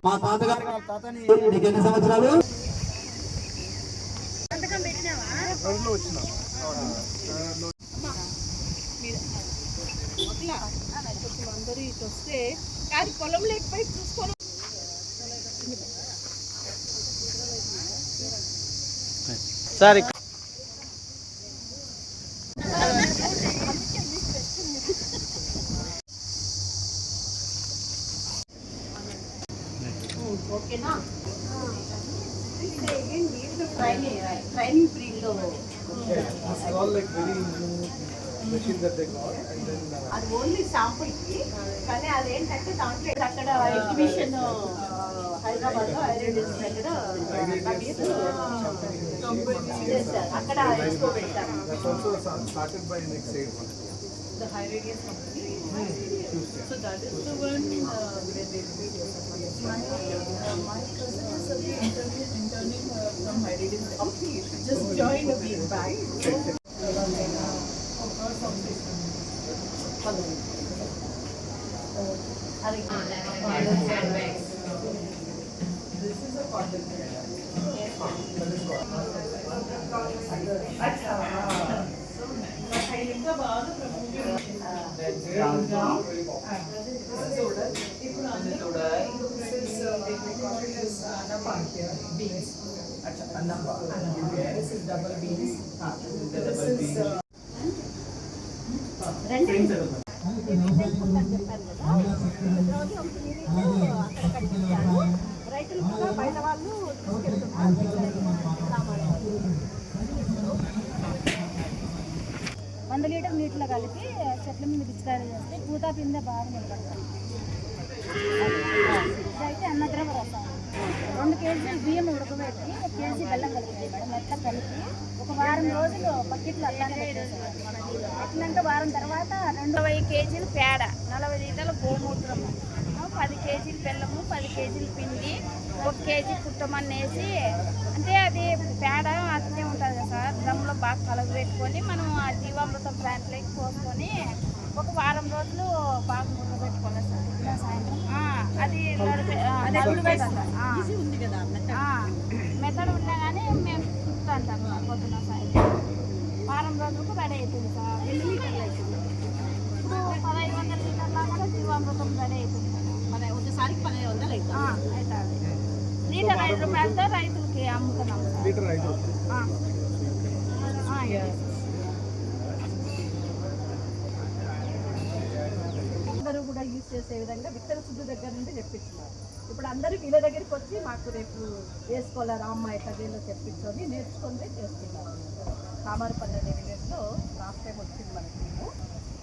మా తాతగారు నీకు ఎన్ని సంవత్సరాలు? అందరూ ఇటు వస్తే కానీ పొలం లేకపోయి చూసుకొని సార్ ఓకేనా? ట్రైనింగ్ పీరియడ్ లో అది ఓన్లీ శాంపుల్ కి, కానీ అదేంటంటే దాంట్లో అక్కడ ఎగ్జిబిషన్ హైదరాబాద్ లో ఐరన్ దగ్గర చేశారు, అక్కడ ఎక్స్పో పెట్టారు. The high radius company. So that is the one where they do videos. My cousin is interning from high radius company. Just joined a week back. This is a cotton. రైతులు కూడా బయట వాళ్ళు వంద litre నీటిలో కలిపి చెట్ల మీద పిచికారీ చేస్తే పూత పిందె బాగా నిలబడతాయి. ఇదైతే అన్నద్రవ రసాయనం. 2 కేజీలు బియ్యం ఉడకబెట్టి 1 కేజీ బెల్లం కలిపి మెత్త కలిపి ఒక వారం రోజులు బకెట్లు అట్లానే పెట్టినాక వారం తర్వాత 20 కేజీలు పేడ, 40 లీటర్ల గోమూత్రం, 10 కేజీలు బెల్లము, 10 కేజీలు పిండి, 1 కేజీ పుట్టమన్ను వేసి, అంటే అది పేడ అట్లే ఉంటుంది కదా సార్, డ్రమ్లో బాగా కలగబెట్టుకొని మనం ఆ జీవామృతం ప్లాంట్లోకి పోసుకొని ఒక వారం రోజులు బాగా ముడబెట్టుకోవాలి సార్. సాయంత్రం అది ఉంది కదా మెథడ్ ఉన్నా కానీ మేము అంటాం సార్ పొద్దున్న సాయంత్రం. వారం రోజులకు రెడీ అవుతుంది సార్. 2 లీటర్లు అవుతుంది. ఇప్పుడు 1500 లీటర్ల కూడా జీవామృతం రెడీ అవుతుంది మన ఒకసారికి 1500 అవుతుంది. లీటర్ 5 రూపాయలతో రైతులకి అమ్ముతున్నాం సార్. అందరూ కూడా యూజ్ చేసే విధంగా విత్తన శుద్ధి దగ్గర నుండి చెప్పించున్నారు. ఇప్పుడు అందరూ వీళ్ళ దగ్గరికి వచ్చి మాకు రేపు వేసుకోవాలి రామ్మ ఇట్లా దీనిలో చెప్పించుకొని నేర్చుకొని చేస్తున్నారు. కామారపల్లి అనే విలేజ్లో లాస్ట్ టైం వచ్చింది మన టీము.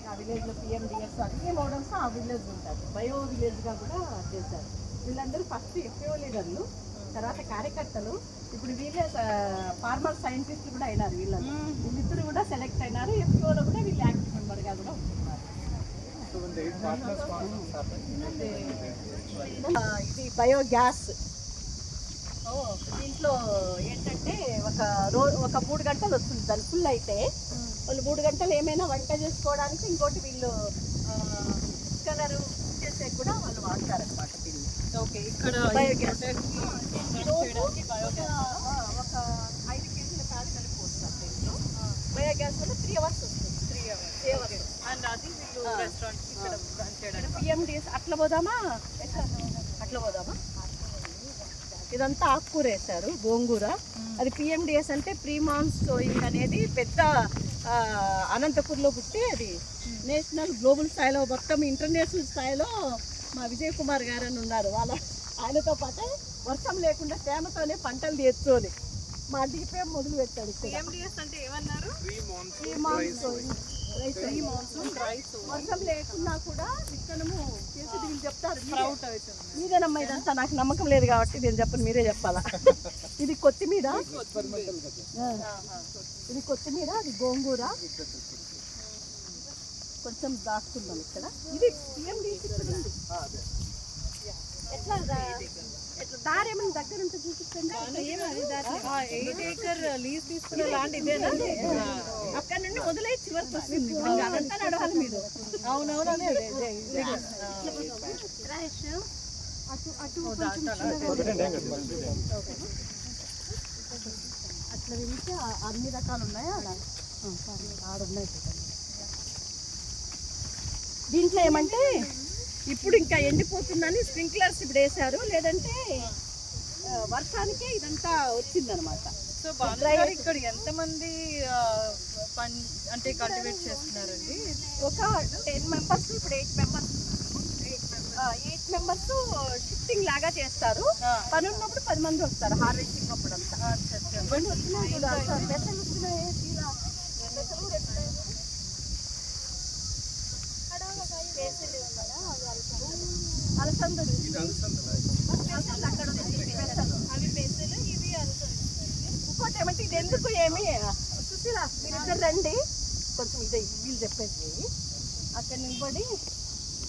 ఆ విలేజ్లో PMDS అన్ని మోడల్స్ ఆ విలేజ్ ఉంటుంది, బయో విలేజ్గా కూడా చేశారు. వీళ్ళందరూ ఫస్ట్ FAO లీడర్లు, తర్వాత కార్యకర్తలు, ఇప్పుడు వీళ్ళే ఫార్మర్ సైంటిస్టులు కూడా అయినారు. వీళ్ళిద్దరు కూడా సెలెక్ట్ అయినారు. FAOలో కూడా వీళ్ళు యాక్టివ్ మెంబర్గా కూడా ఉంటున్నారు. ఇది బయోగ్యాస్. దీంట్లో ఏంటంటే ఒక 3 గంటలు వస్తుంది దాని ఫుల్ అయితే. వాళ్ళు 3 గంటలు ఏమైనా వంట చేసుకోవడానికి, ఇంకోటి వీళ్ళు కలరు చేసే కూడా వాళ్ళు వాడతారనమాట దీన్ని. ఓకే, ఇక్కడ బయోగ్యాస్ ఒక 5 కేజీల ప్యాడ్ కలిపి పోస్తారు దీంట్లో. బయోగ్యాస్ వల్ల 3 అవర్స్ వస్తుంది. 3 అవర్స్. అండ్ అది వీళ్ళు రెస్టారెంట్ PMDS అట్లా పోదామా, ఇదంతా ఆకుకూర వేశారు, గోంగూర. అది PMDS అంటే ప్రీ మాన్స్ సోయింగ్ అనేది పెద్ద అనంతపూర్లో పుట్టి అది నేషనల్ గ్లోబల్ స్థాయిలో మొత్తం ఇంటర్నేషనల్ స్థాయిలో మా విజయ్ కుమార్ గారు అని ఉన్నారు. ఆయనతో పాటే వర్షం లేకుండా తేమతోనే పంటలు తీర్చుకొని మా డీపీ మొదలు పెట్టాడు. అంటే ఏమన్నారు? వర్షం లేకున్నా కూడా విత్తనము చేసి వీళ్ళు చెప్తారు. మీరేనమ్మా ఇదంతా, నాకు నమ్మకం లేదు కాబట్టి నేను చెప్పను, మీరే చెప్పాలా. ఇది కొత్తిమీర, అది గోంగూర. కొంచెం దాచుకుందాం ఇక్కడ. ఇది ఎట్లా దారి ఏమైనా దగ్గర ఉంటే చూపించండి. 8 ఏకర్ లీజ్ తీసుకున్న ల్యాండ్ ఇదేనా? అక్కడ నుండి మొదలై చివరికి వస్తుంది. అదంతా నడవాలి మీరు. అవునవును. అట్లా వెళ్తే అన్ని రకాలు ఉన్నాయా ఆడున్నాయి. దీంట్లో ఏమంటే ఇప్పుడు ఇంకా ఎండిపోతుందని స్ప్రింక్లర్స్ ఇప్పుడు వేశారు, లేదంటే వర్షానికే ఇదంతా వచ్చిందనమాట. సో ఇక్కడ ఎంతమంది అంటే కల్టివేట్ చేస్తున్నారండి? ఒక 10 మెంబర్స్, ఇప్పుడు 8 మెంబర్స్ 8 మెంబర్స్ షిఫ్టింగ్ లాగా చేస్తారు. పని ఉన్నప్పుడు 10 మంది వస్తారు హార్వెస్టింగ్ అప్పుడు అంతా. ఇంకోటి ఏమంటే ఇది ఎందుకు ఏమి సుశీల మీరిద్దరు రండి, కొంచెం ఇదే వీళ్ళు చెప్పేసి అక్కడ నిలబడి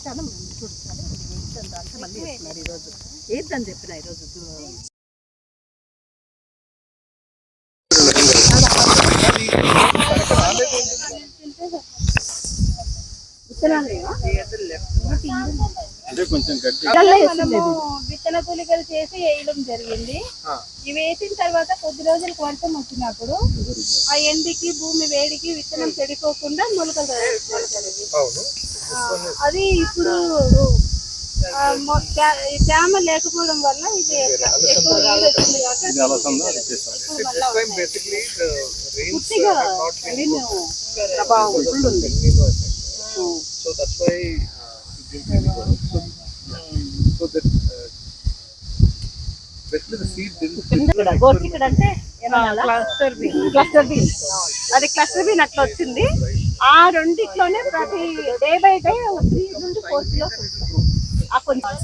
క్షణం చూడాలి. మళ్ళీ వేస్తున్నారు ఈరోజు, ఏంటని చెప్పిన ఈరోజు విత్తన తూలికలు చేసి వేయడం జరిగింది. ఇవి వేసిన తర్వాత కొద్ది రోజులకు వర్షం వచ్చినప్పుడు ఆ ఎండికి భూమి వేడికి విత్తనం చెడిపోకుండా మొలకలు అది ఇప్పుడు తేమ లేకపోవడం వల్ల ఇది ఎక్కువ నీరు వచ్చింది గోర్చిక్కుడు అంటే క్లస్టర్ బీన్, అది క్లస్టర్ బీన్ అట్లా వచ్చింది. ఆ రెండిట్లోనే ప్రతి డే బై డే 3 నుండి 4 కిలోస్ వస్తుంది. ఆ కొంచెం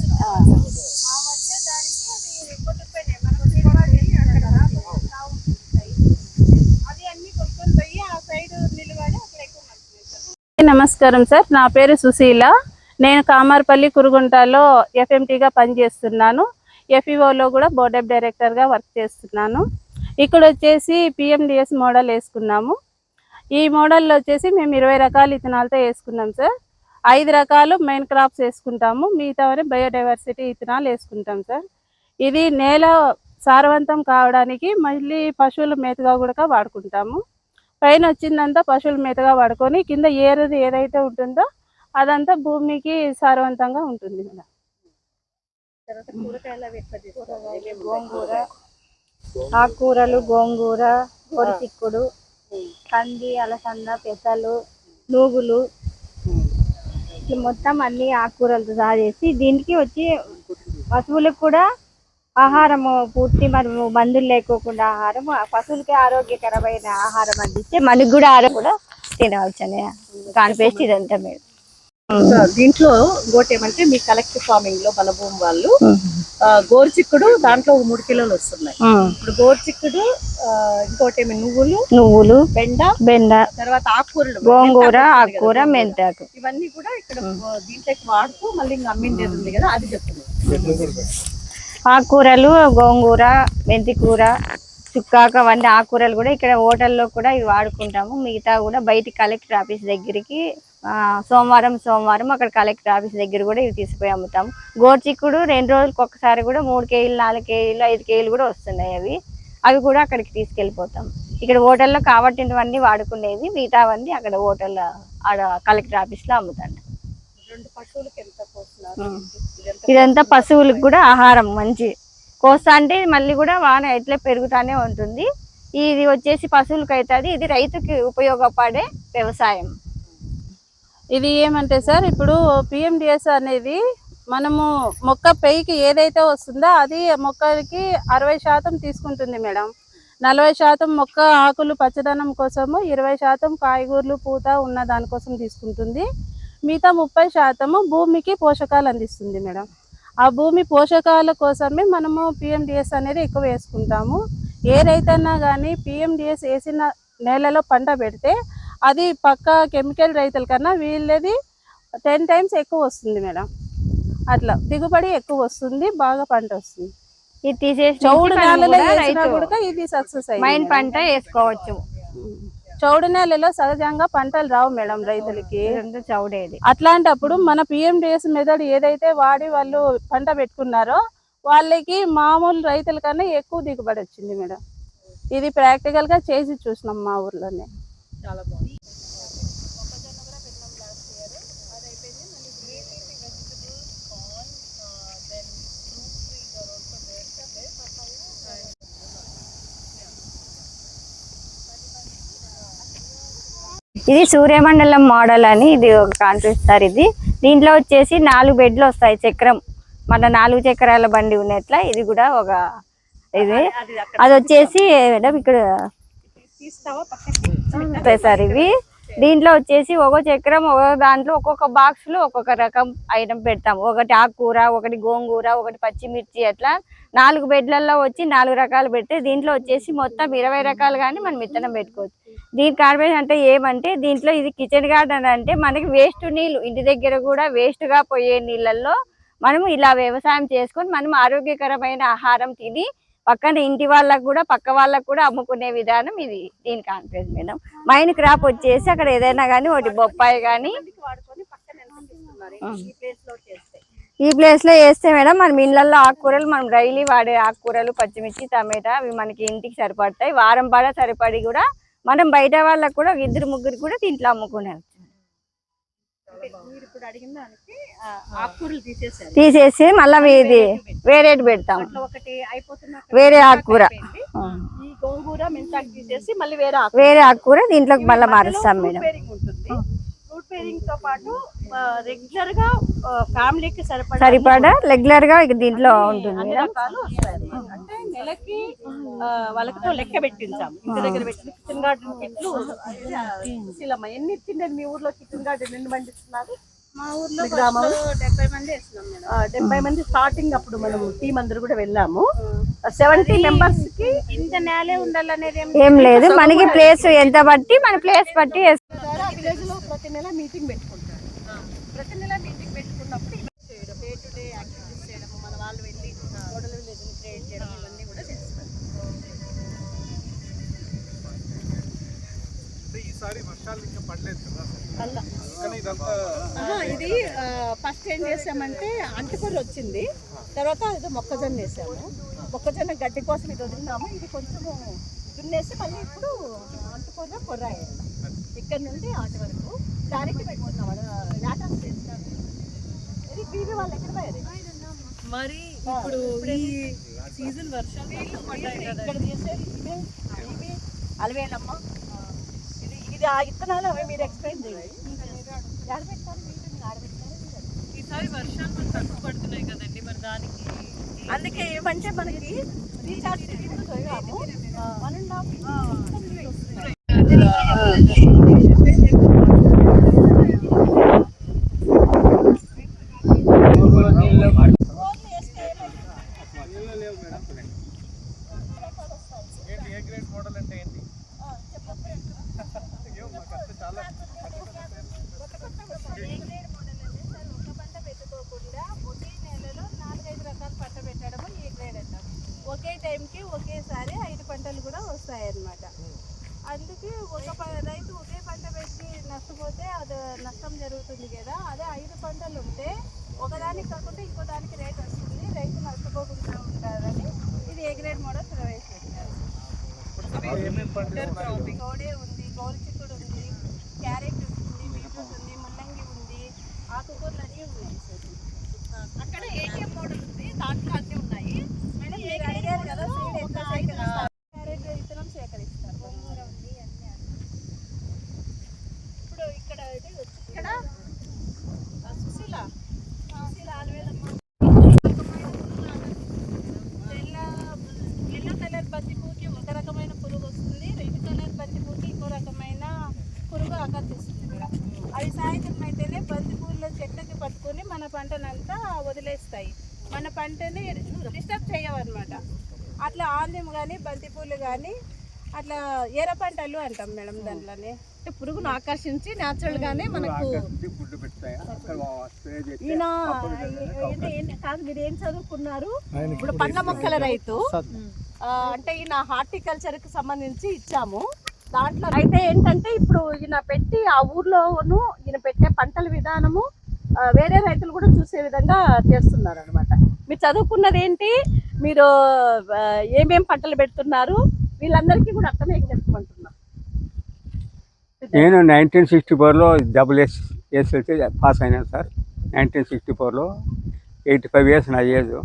నమస్కారం సార్, నా పేరు సుశీల. నేను కామార్పల్లి కురుగుంటలో ఎఫ్ఎంటీగా పనిచేస్తున్నాను. ఎఫ్ఈఓలో కూడా బోర్డ్ ఆఫ్ డైరెక్టర్గా వర్క్ చేస్తున్నాను. ఇక్కడ వచ్చేసి పిఎండిఎస్ మోడల్ వేసుకున్నాము. ఈ మోడల్లో వచ్చేసి మేము 20 రకాల ఇథనాలతో వేసుకున్నాం సార్. 5 రకాలు మెయిన్ క్రాప్స్ వేసుకుంటాము, మిగతావని బయోడైవర్సిటీ ఇథనాల్ వేసుకుంటాం సార్. ఇది నేల సారవంతం కావడానికి మళ్ళీ పశువుల మేతగా కూడా వాడుకుంటాము. పైన వచ్చిందంతా పశువుల మేతగా వాడుకొని కింద ఏరుది ఏదైతే ఉంటుందో అదంతా భూమికి సారవంతంగా ఉంటుంది మేడం. గోంగూర, ఆకుకూరలు, గోంగూర, గోరుచిక్కుడు, కంది, అలసంద, పెసలు, నూగులు, ఇట్లా మొత్తం అన్ని ఆకుకూరలతో చేసి దీనికి వచ్చి పశువులకు కూడా ఆహారము పూర్తి మనము మందులు లేకోకుండా ఆహారం, పశువులకి ఆరోగ్యకరమైన ఆహారం అందిస్తే మనకు కూడా ఆరోగ్యం కూడా తినవచ్చు అనే కాన్ఫెస్ట్ ఇదంతా మీరు. దీంట్లో ఇంకోటి ఏమంటే మీ కలెక్టివ్ ఫార్మింగ్ లో మన భూమి వాళ్ళు గోరుచిక్కుడు దాంట్లో 3 కిలోలు వస్తున్నాయి. ఇప్పుడు గోరుచిక్కుడు, ఇంకోటి ఏమి నువ్వులు, బెండ, తర్వాత ఆకుకూరలు, గోంగూర, ఆకుకూర, మెంతాకు, ఇవన్నీ కూడా ఇక్కడ దీంట్లోకి వాడుతూ మళ్ళీ ఇంకా అమ్మిండేది ఉంది కదా, అది చెప్తుంది. ఆకుకూరలు, గోంగూర, మెంతికూర, చుక్కాకు, అవన్నీ ఆకుకూరలు కూడా ఇక్కడ హోటల్లో కూడా ఇవి వాడుకుంటాము. మిగతా కూడా బయట కలెక్టర్ ఆఫీస్ దగ్గరికి సోమవారం అక్కడ కలెక్టర్ ఆఫీస్ దగ్గర కూడా ఇవి తీసుకుపోయి అమ్ముతాము. గోరుచిక్కుడు 2 రోజులకు ఒకసారి కూడా 3 కేజీలు, 4 కేజీలు, 5 కేజీలు కూడా వస్తున్నాయి. అవి కూడా అక్కడికి తీసుకెళ్ళిపోతాం. ఇక్కడ హోటల్లో కాబట్టినవన్నీ వాడుకునేది, మిగతావన్నీ అక్కడ హోటల్లో కలెక్టర్ ఆఫీస్లో అమ్ముతాను. ఇదంతా పశువులకు కూడా ఆహారం మంచి కోస్తా అంటే మళ్ళీ కూడా వాన ఎట్లా పెరుగుతానే ఉంటుంది. ఇది వచ్చేసి పశువులకు అవుతుంది, ఇది రైతుకి ఉపయోగపడే వ్యవసాయం. ఇది ఏమంటే సార్, ఇప్పుడు పిఎండిఎస్ అనేది మనము మొక్క పైకి ఏదైతే వస్తుందో అది మొక్కకి 60% తీసుకుంటుంది మేడం. 40% మొక్క ఆకులు పచ్చదనం కోసము, 20% కాయగూరలు పూత ఉన్న దానికోసం తీసుకుంటుంది. మిగతా 30% భూమికి పోషకాలు అందిస్తుంది మేడం. ఆ భూమి పోషకాల కోసమే మనము పిఎండిఎస్ అనేది ఎక్కువ వేసుకుంటాము. ఏ రైతన్నా కానీ పిఎండిఎస్ వేసిన నేలలో పంట పెడితే అది పక్క కెమికల్ రైతుల కన్నా వీళ్ళది 10 times ఎక్కువ వస్తుంది మేడం. అట్లా దిగుబడి ఎక్కువ వస్తుంది, బాగా పంట వస్తుంది. ఇది తీసేసి చౌడు నేలలో వేసినా కూడా ఇది సక్సెస్ అయ్యింది. పంట వేసుకోవచ్చు. చౌడు నేలలో సహజంగా పంటలు రావు మేడం రైతులకి, చౌడేది. అట్లాంటప్పుడు మన పిఎండిఎస్ మెథడ్ ఏదైతే వాడి వాళ్ళు పంట పెట్టుకున్నారో వాళ్ళకి మామూలు రైతుల కన్నా ఎక్కువ దిగుబడి వచ్చింది మేడం. ఇది ప్రాక్టికల్ గా చేసి చూసినాం మా ఊర్లోనే. చాలా బాగుంది. ఇది సూర్యమండలం మోడల్ అని ఇది ఒక కాన్సెప్ట్. ఇది దీంట్లో వచ్చేసి 4 బెడ్లు వస్తాయి. చక్రం మన 4 చక్రాల బండి ఉన్నట్ల ఇది కూడా ఒక ఇది. అది వచ్చేసి మేడం ఇక్కడ సార్ ఇవి దీంట్లో వచ్చేసి ఒక చక్రం ఒక దాంట్లో ఒక్కొక్క బాక్స్ లో ఒక్కొక్క రకం ఐటమ్ పెడతాం. ఒకటి ఆకుకూర, ఒకటి గోంగూర, ఒకటి పచ్చిమిర్చి, అట్లా 4 బెడ్లలో వచ్చి 4 రకాలు పెడితే దీంట్లో వచ్చేసి మొత్తం 20 రకాలు కానీ మనం విత్తనం పెట్టుకోవచ్చు. దీని కార్బన్ అంటే ఏమంటే దీంట్లో ఇది కిచెన్ గార్డెన్ అంటే మనకి వేస్ట్ నీళ్ళు ఇంటి దగ్గర కూడా వేస్ట్ గా పోయే నీళ్ళల్లో మనం ఇలా వ్యవసాయం చేసుకొని మనం ఆరోగ్యకరమైన ఆహారం తిని పక్కన ఇంటి వాళ్ళకు కూడా పక్క వాళ్ళకు కూడా అమ్ముకునే విధానం ఇది. దీని కాన్ఫిడెన్స్ మేడం. మైన్ క్రాప్ వచ్చేసి అక్కడ ఏదైనా కానీ ఒకటి బొప్పాయి కానీ ఈ ప్లేస్ లో వేస్తే మేడం మనం ఇళ్ళల్లో ఆకుకూరలు మనం డైలీ వాడే ఆకుకూరలు, పచ్చిమిర్చి, టమాటా అవి మనకి ఇంటికి సరిపడతాయి. వారం పాడ సరిపడి కూడా మనం బయట వాళ్ళకు కూడా 2-3 కూడా దీంట్లో అమ్ముకునే తీసేసి మళ్ళీ ఇది వేరే పెడతాం. వేరే ఆకుకూర ఈ గోంగూర మెంతాకు తీసేసి మళ్ళీ వేరే ఆకుకూర దీంట్లోకి మళ్ళీ మారుస్తాం మేడం. ఫ్రూట్ పేరింగ్ తో పాటు రెగ్యులర్ గా ఫ్యామిలీకి సరిపడా రెగ్యులర్ గా దీంట్లో ఉంటుంది. అంటే నెలకి వాళ్ళతో లెక్క పెట్టించాం. ఇంటి దగ్గర పెట్టిన కిచెన్ గార్డెన్ కిట్లు ఎన్ని ఇచ్చిండే మీ ఊర్లో? కిచెన్ గార్డెన్ ఎన్ని మంది ఇస్తున్నారు? మా ఊర్లో 70 మంది వేస్తున్నాం మేడం. 70 మంది స్టార్టింగ్ అప్పుడు మనం టీం అందరూ కూడా వెళ్ళాము. 70 మెంబర్స్ కి ఇంత నేలే ఉండాలనేది ఏం లేదు. మనకి ప్లేస్ ఎంత బట్టి మన ప్లేస్ బట్టి విలేజ్ లో ప్రతి నెల మీటింగ్ పెట్టుకుంటారు. ప్రతి నెల మీటింగ్ పెట్టుకున్నప్పుడు డే టు డే యాక్టివిటీస్ చేయడం, మన వాళ్ళు వెళ్ళి మోడల్ విలేజ్ ని క్రియేట్ చేయడం ఇవన్నీ కూడా చేస్తారు. ఈసారి వర్షాలు ఇంకా పడలేదు కదా. ఇది ఫస్ట్ ఏం చేసామంటే అంటుకూర వచ్చింది, తర్వాత ఇది మొక్కజొన్న వేసాము. మొక్కజొన్న గడ్డి కోసం ఇది వదిలినాము. ఇది కొంచెము దున్నేసి మళ్ళీ ఇప్పుడు అంటుకూర కొర్రాయి ఇక్కడ నుండి ఆటి వరకు దానికి పెట్టుకున్నాం. లాటస్ చేస్తాం. ఇది బీబీ వాళ్ళు ఎక్కడ పోయారు మరి ఇప్పుడు ఈ సీజన్ వర్షాలు ఇక్కడ చేసేది ఇవి అలవేలమ్మ. ఇది ఆ విత్తనాలు అవి మీరు ఎక్స్ప్లెయిన్ చేయండి. ఈసారి వర్షాలు మనకు తక్కువ పడుతున్నాయి కదండి, మరి దానికి అందుకే ఏమంటే మనకి రీఛార్జ్ 1 ఒకే టైంకి ఒకేసారి 5 పంటలు కూడా వస్తాయన్నమాట. అందుకే ఒక రైతు ఒకే పంట పెట్టి నష్టపోతే అది నష్టం జరుగుతుంది కదా. అదే 5 పంటలు ఉంటే ఒకదానికి కాకుండా ఇంకో దానికి రేట్ వస్తుంది, రైతు నష్టపోకుండా ఉంటారని ఇది ఏ గ్రేడ్ మోడల్ ప్రవేశపెట్టారు. కోడే ఉంది, గోరు చిక్కుడు ఉంది, క్యారెట్ ఉంది, బీట్రూట్ ఉంది, ముల్లంగి ఉంది, ఆకుకూరలు అన్నీ ఉన్నాయి. అక్కడ ఏటీఎం మోడల్ ఉంది, దాంట్లో అన్నీ ఉన్నాయి. మేడం మీరు అడిగారు కదా సీడ్ ఎంత సేకరిస్తారు, క్యారెట్ విత్తనం సేకరిస్తారు. ఇప్పుడు ఇక్కడ ఇక్కడ సుశీల ఆలవేలమ్మ ఎల్లో కలర్ బంతిపూకి ఒక రకమైన పురుగు వస్తుంది, రెడ్ కలర్ బంతిపూకి ఇంకో రకమైన పురుగు ఆకర్షిస్తుంది మేడం. అవి సాయంత్రం అయితేనే బంతిపూల్లో చెట్లకి పట్టుకొని మన పంటనంతా వదిలేస్తాయి. మన పంటని డిస్టర్బ్ చేయవన్నమాట. అట్లా ఆంద్యం కానీ బంతిపూలు కానీ అట్లా ఎర్ర పంటలు అంటాం మేడం. దాంట్లోనే పురుగును ఆకర్షించి న్యాచురల్ గానే మనకు ఈయన కాదు. మీరు ఏం చదువుకున్నారు? ఇప్పుడు పండ్ల మొక్కల రైతు అంటే ఈయన హార్టికల్చర్ కి సంబంధించి ఇచ్చాము. దాంట్లో అయితే ఏంటంటే ఇప్పుడు ఈయన పెట్టి ఆ ఊర్లోను ఈయన పెట్టే పంటల విధానము వేరే రైతులు కూడా చూసే విధంగా చేస్తున్నారు అనమాట. మీరు చదువుకున్నది ఏంటి, మీరు ఏమేం పంటలు పెడుతున్నారు, వీళ్ళందరికీ కూడా అర్థమయ్యే చెప్పమంటున్నా. నేను 1964లో SSLC పాస్ అయినాను సార్. 1964లో 85 ఇయర్స్ నా ఏజ్.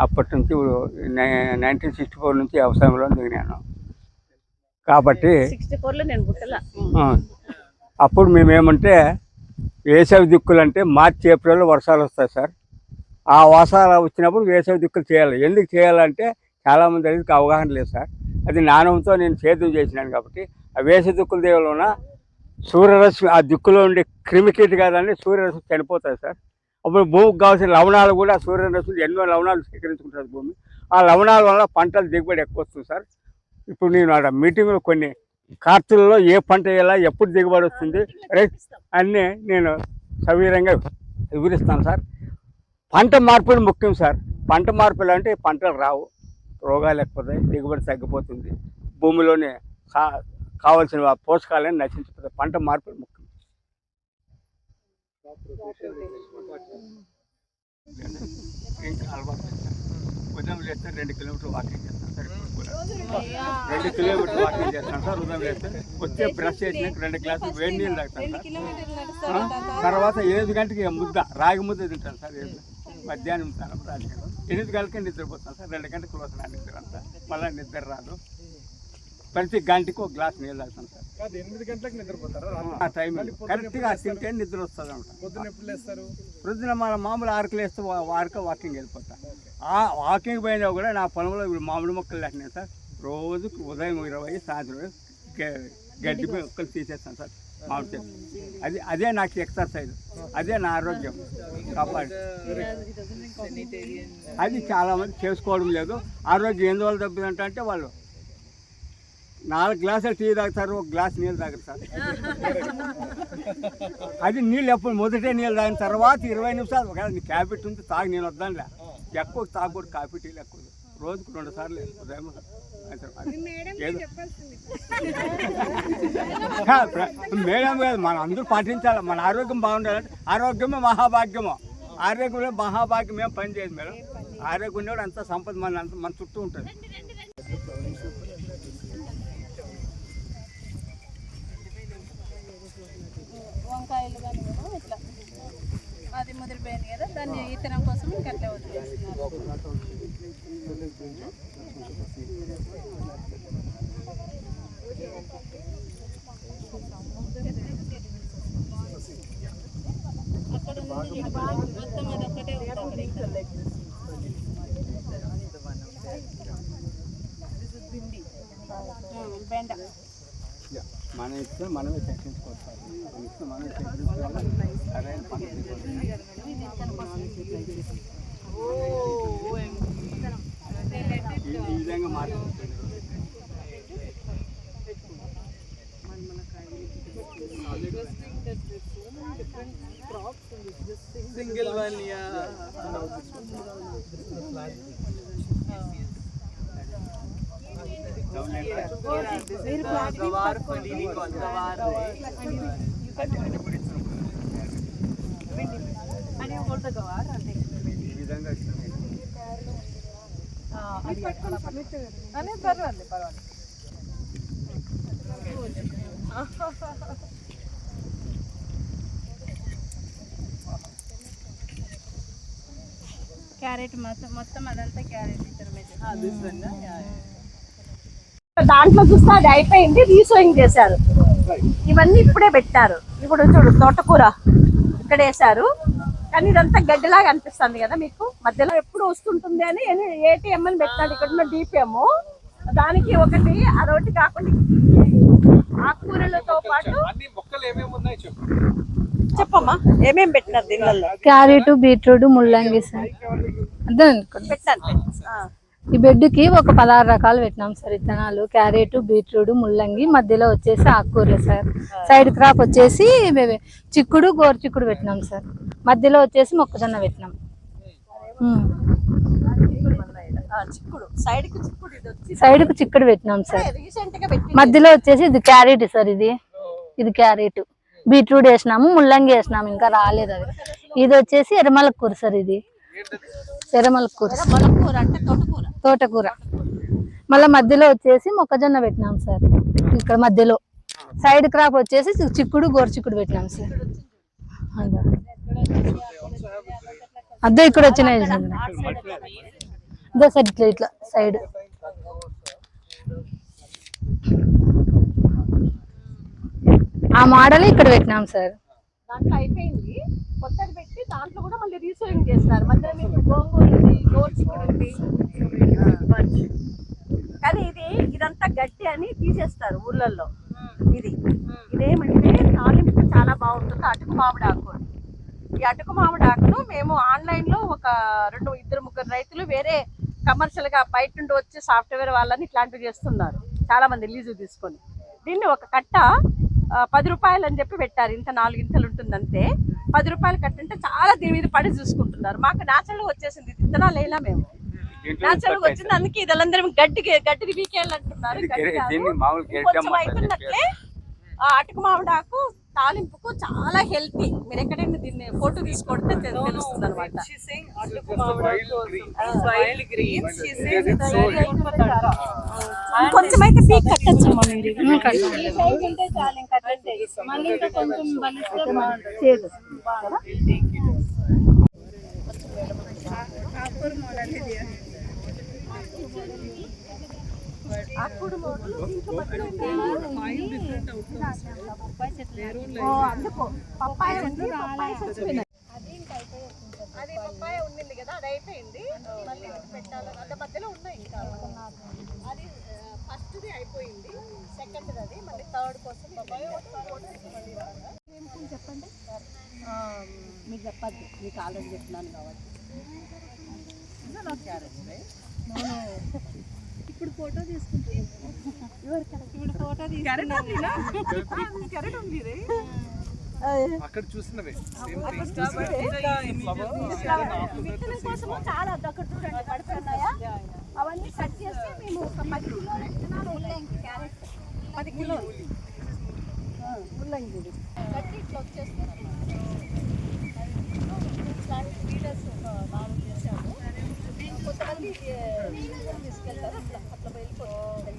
అప్పటి నుంచి 1964 నుంచి వ్యవసాయంలో దిగినాను కాబట్టి 64లో నేను పుట్టలా. అప్పుడు మేమేమంటే వేసవి దిక్కులు అంటే మార్చి ఏప్రిల్లో వర్షాలు వస్తాయి సార్. ఆ వర్షాలు వచ్చినప్పుడు వేసవి దిక్కులు చేయాలి. ఎందుకు చేయాలంటే చాలామంది దగ్గరికి అవగాహన లేదు సార్. అది నానంతో నేను సేద్యం చేసినాను కాబట్టి ఆ వేసవి దిక్కుల దేవులోన సూర్యరశ్మి ఆ దిక్కులో ఉండే క్రిమికీట కాదని సూర్యరశ్మి చనిపోతాయి సార్. అప్పుడు భూమికి కావాల్సిన లవణాలు కూడా సూర్యరశ్మి ఎన్నో లవణాలు స్వీకరించుకుంటుంది భూమి. ఆ లవణాల వల్ల పంటల దిగుబడి ఎక్కువ వస్తుంది సార్. ఇప్పుడు నేను ఆడ మీటింగ్లో కొన్ని కార్తీలలో ఏ పంట వేయాలా, ఎప్పుడు దిగుబడి వస్తుంది రైట్ అన్నీ నేను సవివరంగా వివరిస్తాను సార్. పంట మార్పులు ముఖ్యం సార్. పంట మార్పులు అంటే పంటలు రావు, రోగాలు ఎక్కువతాయి, దిగుబడి తగ్గిపోతుంది, భూమిలోనే కావాల్సిన పోషకాలను నశించిపోతాయి. పంట మార్పులు ముఖ్యం. ఉదయం లేస్తే 2 కిలోమీటర్లు వాకింగ్ చేస్తాను సార్. 2 కిలోమీటర్లు వాకింగ్ చేస్తాను సార్. ఉదయం లేస్తే వచ్చే బ్రష్ చేసినాక 2 గ్లాసులు వేడి నీళ్ళు తాగుతాను సార్. తర్వాత 7 గంటకి ముద్ద రాగి ముద్ద తింటాను సార్. మధ్యాహ్నం తింటాను, రాత్రి 8 గంటలకే నిద్రపోతాను సార్. 2 గంటలకు వస్తున్నాను నిద్ర అంతా, మళ్ళీ నిద్ర రాదు. ప్రతి గంటకి ఒక గ్లాస్ నీళ్ళు తాగుతాను సార్. 8 గంటలకు నిద్రపోతారా? ఆ టైం కరెక్ట్గా తింటే నిద్ర వస్తుంది అనమాట. పొద్దున ఎప్పుడు లేస్తారు? ప్రొద్దున మన మామూలు 6కి లేస్తే వాకింగ్ వెళ్ళిపోతా. ఆ వాకింగ్ పోయినా కూడా నా పొలంలో ఇప్పుడు మామిడి మొక్కలు లేకపోయినాయి సార్. రోజుకు ఉదయం 20, సాయంత్రం గడ్డి మొక్కలు తీసేస్తాను సార్. మామిడి చెట్టు అదే నాకు ఎక్సర్సైజ్, అదే నా ఆరోగ్యం కాపాడు. అది చాలామంది చేసుకోవడం లేదు. ఆరోగ్యం ఎందువల్ల దెబ్బతింటే వాళ్ళు 4 గ్లాసులు టీ తాగుతారు, 1 గ్లాస్ నీళ్ళు తాగుతారు సార్. అది నీళ్ళు ఎప్పుడు మొదటే నీళ్ళు తాగిన తర్వాత 20 నిమిషాలు ఒకవేళ నీ క్యాబిట్ ఉంది తాగి, నేను వద్దానులే. ఎక్కువ తాగకూడదు, కాఫీ టీలు ఎక్కువ, రోజుకు 2 సార్లు ఉదయం. మేడం కాదు, మనం అందరూ పాటించాలి. మన ఆరోగ్యం బాగుండాలంటే ఆరోగ్యమే మహాభాగ్యము. ఆరోగ్యంలో మహాభాగ్యం ఏం పని చేయదు మేడం. ఆరోగ్యం ఉండేవాడు అంత సంపద మన చుట్టూ ఉంటుంది. వంకాయలు కానీ ఇట్లా అది ముదిరిపోయింది కదా, దాన్ని ఈతనం కోసం ఇంకట్లే వదిలేస్తున్నారు. అక్కడ మొత్తం అది ఒక్కటే బెండ మనం ఇస్తే మనమే చర్చించుకోవాలి. ఇస్తే మనమే చర్చించుకోవాలి. సరైన పంట ఈ విధంగా మాట్లాడుతుంది. సింగిల్ వన్ క్యారెట్ మొత్తం అదంతా క్యారెట్. దాంట్లో చూస్తే అది అయిపోయింది, రీసోయింగ్ చేశారు. ఇవన్నీ ఇప్పుడే పెట్టారు. ఇప్పుడు చూడు తోటకూర ఇక్కడ వేశారు, కానీ ఇదంతా గడ్డిలాగా అనిపిస్తుంది కదా మీకు. మధ్యలో ఎప్పుడు వస్తుంటుంది అని ATM అని పెట్టాడు. ఇక్కడ ఉన్న DPM దానికి ఒకటి అదొకటి కాకుండా ఆకుకూరలతో పాటు అన్ని మొక్కలు ఏమేమి ఉన్నాయి చెప్పు. చెప్పమ్మా ఏమేమి పెట్టినారు దీనిలో? క్యారెట్, బీట్రూట్, ముల్లంగి సార్. అదే పెట్టాను. ఈ బెడ్కి ఒక 16 రకాలు పెట్టినాం సార్ విత్తనాలు. క్యారెట్, బీట్రూట్, ముల్లంగి, మధ్యలో వచ్చేసి ఆకుకూరలు సార్. సైడ్ క్రాప్ వచ్చేసి చిక్కుడు, గోరు చిక్కుడు పెట్టినాం సార్. మధ్యలో వచ్చేసి మొక్కజొన్న పెట్టినాం. సైడ్ కు చిక్కుడు పెట్టినాం సార్. మధ్యలో వచ్చేసి ఇది క్యారెట్ సార్. ఇది క్యారెట్, బీట్రూట్ వేసినాము, ముల్లంగి వేసినాము, ఇంకా రాలేదు అది. ఇది వచ్చేసి ఎర్రమల కూర సార్. ఇది ఎర్రమల కూర మొలకూర అంటే తోటకూర. తోటకూర. మళ్ళీ మధ్యలో వచ్చేసి మొక్కజొన్న పెట్టినాం సార్. ఇక్కడ మధ్యలో సైడ్ క్రాప్ వచ్చేసి చిక్కుడు గోరుచిక్కుడు పెట్టినాం సార్. అదే ఇక్కడ వచ్చినాయి ఇదో సార్ ఇట్లా ఇట్లా సైడ్. ఆ మోడల్ ఇక్కడ పెట్టినాం సార్. దాంట్లో అయిపోయింది, కొత్తది పెట్టి దాంట్లో కూడా మళ్ళీ రీసోయింగ్ చేస్తారు. మధ్యలో మీకు గోంగూర ఉంది, గోరుచిక్కుడు ఉంది. కానీ ఇదంతా గట్టి అని తీసేస్తారు ఊళ్ళల్లో. ఇదేమంటే తాలింపు చాలా బాగుంటుంది. అటుకు మామిడి ఆకు. ఈ అటుకు మామిడి ఆకును మేము ఆన్లైన్లో ఒక 2-3 రైతులు వేరే కమర్షియల్గా బయట నుండి వచ్చి సాఫ్ట్వేర్ వాళ్ళని ఇట్లాంటివి చేస్తున్నారు చాలా మంది లీజు తీసుకొని. దీన్ని ఒక కట్ట 10 రూపాయలు అని చెప్పి పెట్టారు. ఇంత 4 గింతలు ఉంటుంది అంతే. 10 రూపాయలు కట్టుంటే చాలా దీని మీద పడి చూసుకుంటున్నారు. మాకు న్యాచురల్గా వచ్చేసింది, విత్తనాలు వేయలా మేము, న్యాచురల్గా వచ్చింది. అందుకే ఇదందరం గడ్డిని వీకేయాలంటున్నారు. కొంచెం అవుతున్నట్లే అటుకు మామిడాకు తాలింపుకు చాలా హెల్తీ. మీరు ఎక్కడైనా దీన్ని ఫోటో తీసుకొడితే తెలుస్తుంది అనమాట. కొంచెం అయితే పీక్ కట్టచ్చు. అది పప్పాయ ఉండింది కదా, అది అయిపోయింది. మళ్ళీ పెట్టాలని అంత మధ్యలో ఉన్నాయి ఇంకా. అది ఫస్ట్ది అయిపోయింది, సెకండ్ది అది మళ్ళీ థర్డ్ కోసం చెప్పండి. మీకు చెప్పద్దు, మీకు ఆల్రెడీ చెప్పినాను కాబట్టి. ఇప్పుడు ఫోటో తీసుకుంటాను. ఇప్పుడు ఫోటో అక్కడ చూసినవే కోసము చాలా అక్కడ చూడండి పడుతున్నాయా. అవన్నీ కట్ చేస్తే మేము ఒక 10 కిలోల విత్తనాలు ముల్లంగి, క్యారెట్ 10 కిలోలు ముల్లంగి కట్టి ఇట్లా వచ్చేస్తున్నాం. లీడర్స్ 4 చేశాము. కొంతమంది తీసుకెళ్తారు, అట్లా వెళ్ళిపోతారు.